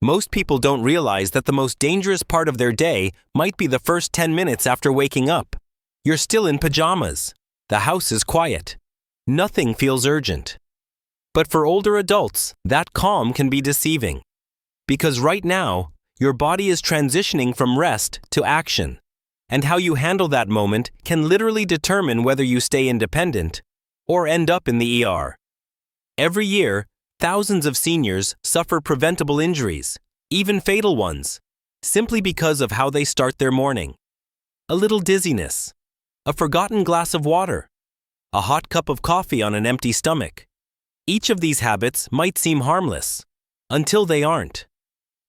Most people don't realize that the most dangerous part of their day might be the first 10 minutes after waking up. You're still in pajamas. The house is quiet. Nothing feels urgent. But for older adults, that calm can be deceiving. Because right now, your body is transitioning from rest to action. And how you handle that moment can literally determine whether you stay independent or end up in the ER. Every year, thousands of seniors suffer preventable injuries, even fatal ones, simply because of how they start their morning. A little dizziness, a forgotten glass of water, a hot cup of coffee on an empty stomach. Each of these habits might seem harmless, until they aren't.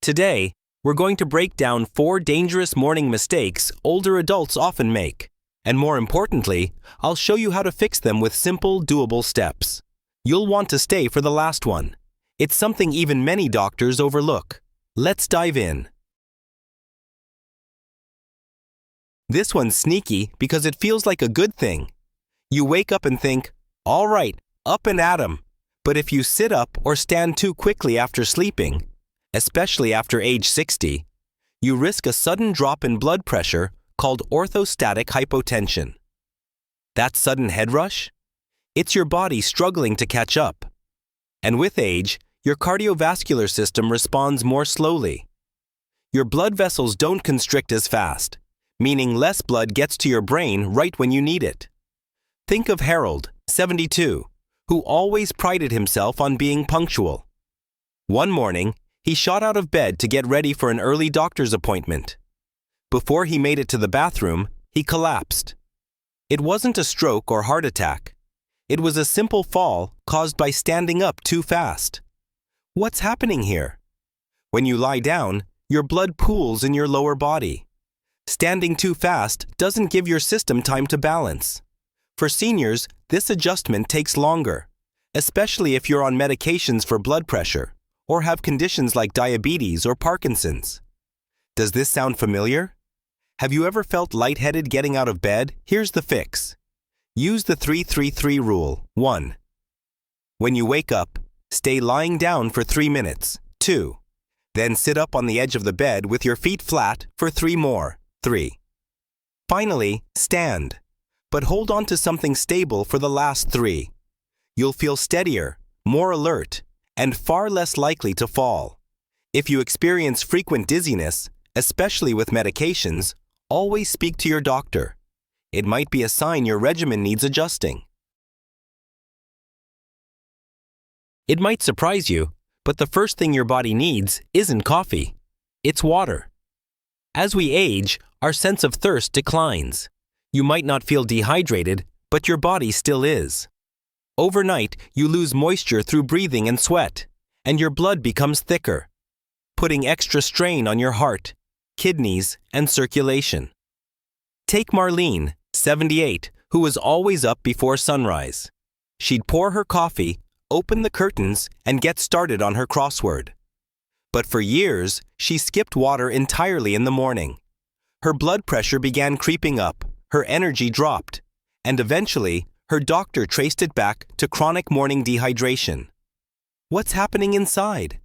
Today, we're going to break down 4 dangerous morning mistakes older adults often make. And more importantly, I'll show you how to fix them with simple, doable steps. You'll want to stay for the last one. It's something even many doctors overlook. Let's dive in. This one's sneaky because it feels like a good thing. You wake up and think, all right, up and at 'em. But if you sit up or stand too quickly after sleeping, especially after age 60, you risk a sudden drop in blood pressure called orthostatic hypotension. That sudden head rush? It's your body struggling to catch up. And with age, your cardiovascular system responds more slowly. Your blood vessels don't constrict as fast, meaning less blood gets to your brain right when you need it. Think of Harold, 72, who always prided himself on being punctual. One morning, he shot out of bed to get ready for an early doctor's appointment. Before he made it to the bathroom, he collapsed. It wasn't a stroke or heart attack. It was a simple fall caused by standing up too fast. What's happening here? When you lie down, your blood pools in your lower body. Standing too fast doesn't give your system time to balance. For seniors, this adjustment takes longer, especially if you're on medications for blood pressure or have conditions like diabetes or Parkinson's. Does this sound familiar? Have you ever felt lightheaded getting out of bed? Here's the fix. Use the 3-3-3 rule. 1. When you wake up, stay lying down for 3 minutes. 2. Then sit up on the edge of the bed with your feet flat for 3 more. 3. Finally, stand. But hold on to something stable for the last 3. You'll feel steadier, more alert, and far less likely to fall. If you experience frequent dizziness, especially with medications, always speak to your doctor. It might be a sign your regimen needs adjusting. It might surprise you, but the first thing your body needs isn't coffee. It's water. As we age, our sense of thirst declines. You might not feel dehydrated, but your body still is. Overnight, you lose moisture through breathing and sweat, and your blood becomes thicker, putting extra strain on your heart, kidneys, and circulation. Take Marlene, 78, who was always up before sunrise. She'd pour her coffee, open the curtains, and get started on her crossword. But for years, she skipped water entirely in the morning. Her blood pressure began creeping up, her energy dropped, and eventually, her doctor traced it back to chronic morning dehydration. What's happening inside?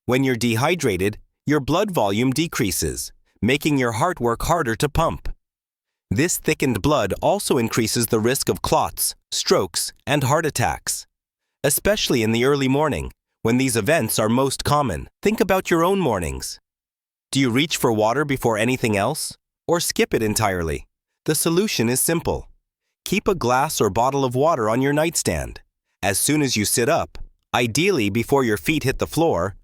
When you're dehydrated, your blood volume decreases, making your heart work harder to pump. This thickened blood also increases the risk of clots, strokes, and heart attacks, especially in the early morning, when these events are most common. Think about your own mornings. Do you reach for water before anything else, or skip it entirely? The solution is simple. Keep a glass or bottle of water on your nightstand. As soon as you sit up, ideally before your feet hit the floor,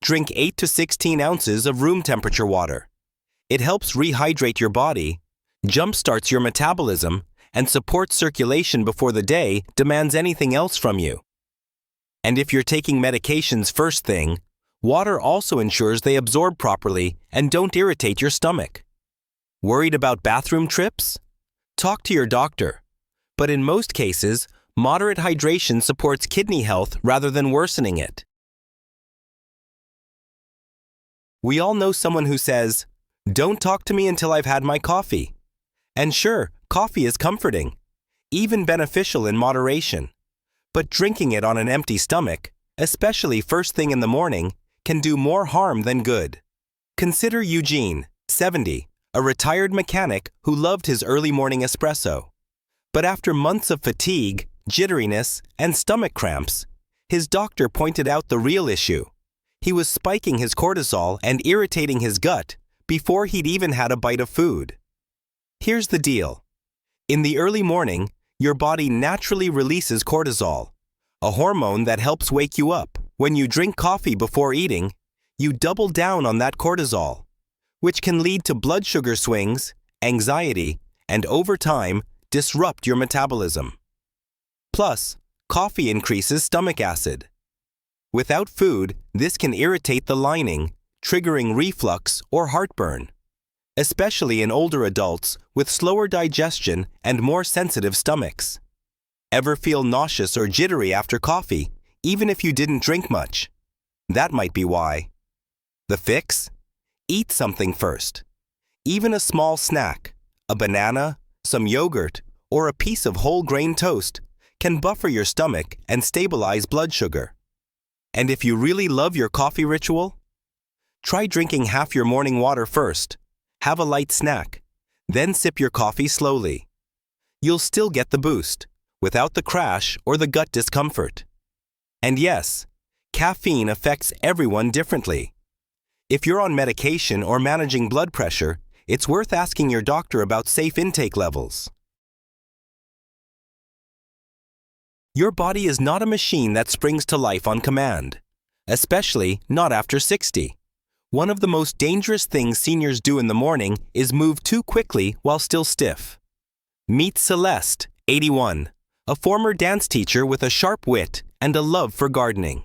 drink 8 to 16 ounces of room temperature water. It helps rehydrate your body, jumpstarts your metabolism, and supports circulation before the day demands anything else from you. And if you're taking medications first thing, water also ensures they absorb properly and don't irritate your stomach. Worried about bathroom trips? Talk to your doctor. But in most cases, moderate hydration supports kidney health rather than worsening it. We all know someone who says, "Don't talk to me until I've had my coffee." And sure, coffee is comforting, even beneficial in moderation. But drinking it on an empty stomach, especially first thing in the morning, can do more harm than good. Consider Eugene, 70, a retired mechanic who loved his early morning espresso. But after months of fatigue, jitteriness, and stomach cramps, his doctor pointed out the real issue. He was spiking his cortisol and irritating his gut before he'd even had a bite of food. Here's the deal. In the early morning, your body naturally releases cortisol, a hormone that helps wake you up. When you drink coffee before eating, you double down on that cortisol, which can lead to blood sugar swings, anxiety, and over time, disrupt your metabolism. Plus, coffee increases stomach acid. Without food, this can irritate the lining, triggering reflux or heartburn, especially in older adults with slower digestion and more sensitive stomachs. Ever feel nauseous or jittery after coffee, even if you didn't drink much? That might be why. The fix? Eat something first. Even a small snack, a banana, some yogurt, or a piece of whole grain toast can buffer your stomach and stabilize blood sugar. And if you really love your coffee ritual, try drinking half your morning water first, have a light snack, then sip your coffee slowly. You'll still get the boost, without the crash or the gut discomfort. And yes, caffeine affects everyone differently. If you're on medication or managing blood pressure, it's worth asking your doctor about safe intake levels. Your body is not a machine that springs to life on command, especially not after 60. One of the most dangerous things seniors do in the morning is move too quickly while still stiff. Meet Celeste, 81, a former dance teacher with a sharp wit and a love for gardening.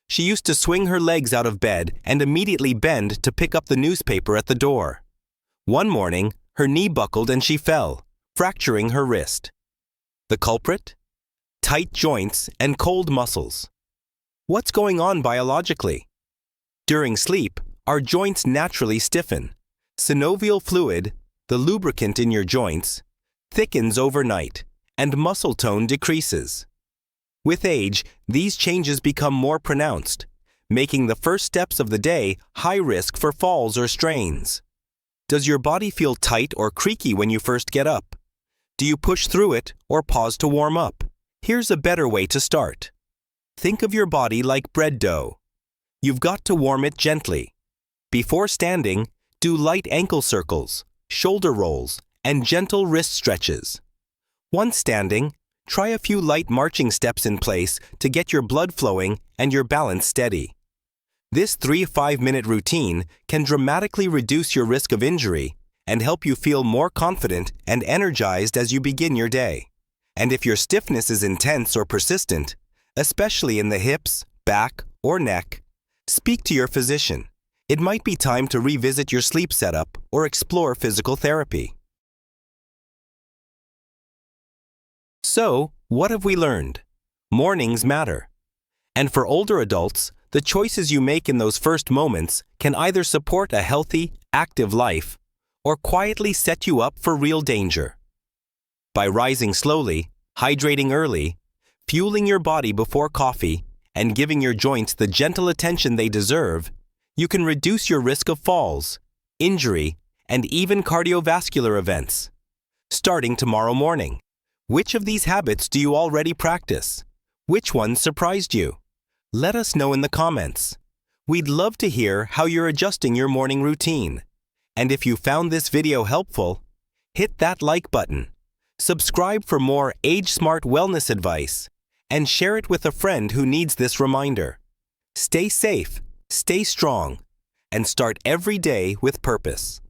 She used to swing her legs out of bed and immediately bend to pick up the newspaper at the door. One morning, her knee buckled and she fell, fracturing her wrist. The culprit? Tight joints and cold muscles. What's going on biologically? During sleep, our joints naturally stiffen. Synovial fluid, the lubricant in your joints, thickens overnight, and muscle tone decreases. With age, these changes become more pronounced, making the first steps of the day high risk for falls or strains. Does your body feel tight or creaky when you first get up? Do you push through it or pause to warm up? Here's a better way to start. Think of your body like bread dough. You've got to warm it gently. Before standing, do light ankle circles, shoulder rolls, and gentle wrist stretches. Once standing, try a few light marching steps in place to get your blood flowing and your balance steady. This 3-5 minute routine can dramatically reduce your risk of injury and help you feel more confident and energized as you begin your day. And if your stiffness is intense or persistent, especially in the hips, back, or neck, speak to your physician. It might be time to revisit your sleep setup or explore physical therapy. So, what have we learned? Mornings matter. And for older adults, the choices you make in those first moments can either support a healthy, active life or quietly set you up for real danger. By rising slowly, hydrating early, fueling your body before coffee, and giving your joints the gentle attention they deserve, you can reduce your risk of falls, injury, and even cardiovascular events. Starting tomorrow morning, which of these habits do you already practice? Which one surprised you? Let us know in the comments. We'd love to hear how you're adjusting your morning routine. And if you found this video helpful, hit that like button. Subscribe for more age-smart wellness advice, and share it with a friend who needs this reminder. Stay safe, stay strong, and start every day with purpose.